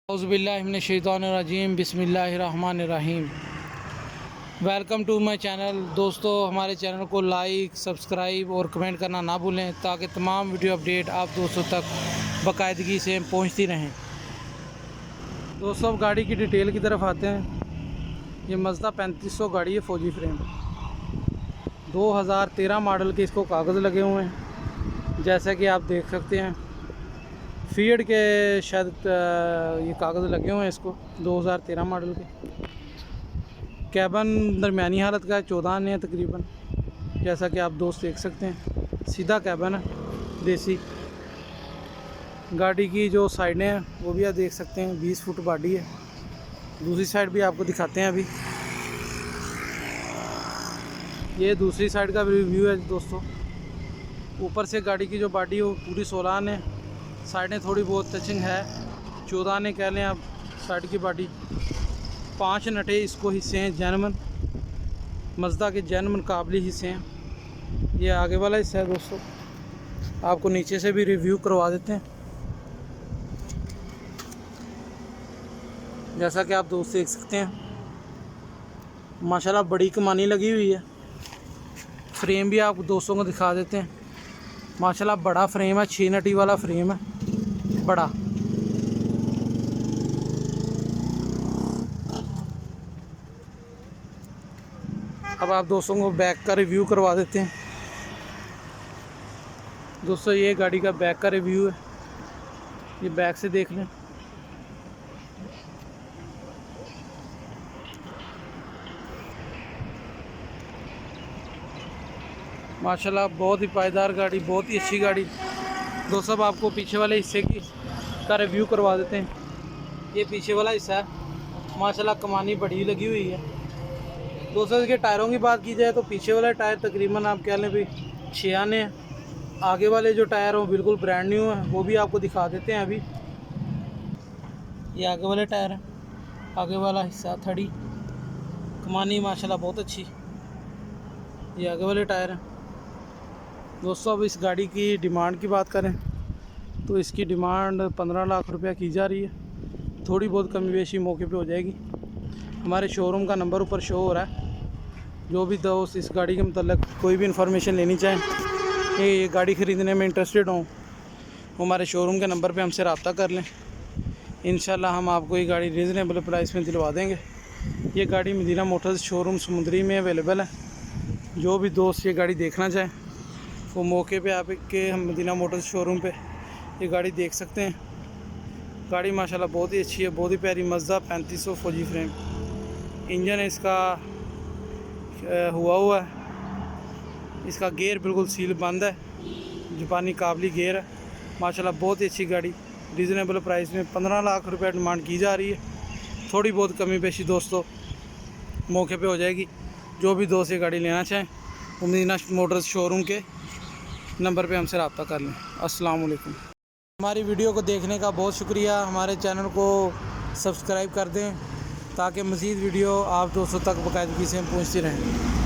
औज़ुबिल्लाहिमिनश्शैतानिर्रजीम बिस्मिल्लाहिर्रहमानिर्रहीम। Welcome to my channel. दोस्तों, हमारे चैनल को लाइक, सब्सक्राइब और कमेंट करना ना भूलें ताकि तमाम वीडियो अपडेट आप दोस्तों तक बाकायदगी से पहुंचती रहें। दोस्तों, अब गाड़ी की डिटेल की तरफ आते हैं। ये मज़दा 3500 गाड़ी है, फौजी फ्रेम, 2013 मॉडल के इसको कागज़ लगे हुए हैं, जैसा कि आप देख सकते हैं। फीड के शायद ये कागज़ लगे हुए हैं इसको, 2013 मॉडल के। कैबन दरमियानी हालत का है, 14 आने हैं तकरीबन, जैसा कि आप दोस्त देख सकते हैं। सीधा कैबन है, देसी। गाड़ी की जो साइडें हैं वो भी आप देख सकते हैं, 20 फुट बॉडी है। दूसरी साइड भी आपको दिखाते हैं अभी। ये दूसरी साइड का रिव्यू है दोस्तों। ऊपर से गाड़ी की जो बॉडी है वो पूरी 16 आने, साइडें थोड़ी बहुत टचिंग है, 14 आने कह लें आप साइड की बॉडी। 5 नटे इसको हिस्से हैं जेन्युइन, मज़दा के जेन्युइन काबिल हिस्से हैं। ये आगे वाला हिस्सा है दोस्तों, आपको नीचे से भी रिव्यू करवा देते हैं। जैसा कि आप दोस्त देख सकते हैं, माशाल्लाह बड़ी कमानी लगी हुई है। फ्रेम भी आप दोस्तों को दिखा देते हैं। माशाल्लाह बड़ा फ्रेम है, 6 नटी वाला फ्रेम है, बड़ा। अब आप दोस्तों को बैक का रिव्यू करवा देते हैं। दोस्तों, ये गाड़ी का बैक का रिव्यू है, ये बैक से देख लें। माशाल्लाह बहुत ही पायदार गाड़ी, बहुत ही अच्छी गाड़ी। दोस्तों, अब आपको पीछे वाले हिस्से का रिव्यू करवा देते हैं। ये पीछे वाला हिस्सा है, माशाल्लाह कमानी बड़ी लगी हुई है। दोस्तों, इसके टायरों की बात की जाए तो पीछे वाला टायर तकरीबन आप कह लें भी 6 आने हैं। आगे वाले जो टायर हैं बिल्कुल ब्रांड न्यू है, वो भी आपको दिखा देते हैं अभी। ये आगे वाले टायर हैं, आगे वाला हिस्सा थड़ी, कमानी माशाल्लाह बहुत अच्छी। ये आगे वाले टायर हैं। दोस्तों, अब इस गाड़ी की डिमांड की बात करें तो इसकी डिमांड 15 लाख रुपया की जा रही है। थोड़ी बहुत कमी बेशी मौके पे हो जाएगी। हमारे शोरूम का नंबर ऊपर शो हो रहा है। जो भी दोस्त इस गाड़ी के मतलब कोई भी इंफॉर्मेशन लेनी चाहें, ये गाड़ी ख़रीदने में इंटरेस्टेड हों, वो हमारे शोरूम के नंबर पे हमसे रब्ता कर लें। इंशाल्लाह हम आपको ये गाड़ी रीज़नेबल प्राइस में दिलवा देंगे। ये गाड़ी मदीना मोटर्स शोरूम समुंदरी में अवेलेबल है। जो भी दोस्त ये गाड़ी देखना चाहें वो मौके पे आपके हम मदीना मोटर्स शोरूम पे ये गाड़ी देख सकते हैं। गाड़ी माशाल्लाह बहुत ही अच्छी है, बहुत ही प्यारी। मज़दा 3500 फौजी फ्रेम, इंजन इसका हुआ है। इसका गेयर बिल्कुल सील बंद है, जापानी काबली गेयर है। माशाल्लाह बहुत ही अच्छी गाड़ी, रीज़नेबल प्राइस में 15 लाख रुपये डिमांड की जा रही है। थोड़ी बहुत कमी पेशी दोस्तों मौके पे हो जाएगी। जो भी दोस्त ये गाड़ी लेना चाहें वो मदीना मोटर्स शोरूम के नंबर पे हमसे रब्ता कर लें। अस्सलाम वालेकुम। हमारी वीडियो को देखने का बहुत शुक्रिया। हमारे चैनल को सब्सक्राइब कर दें ताकि मज़ीद वीडियो आप दोस्तों तक बाकायदगी से पहुँचती रहें।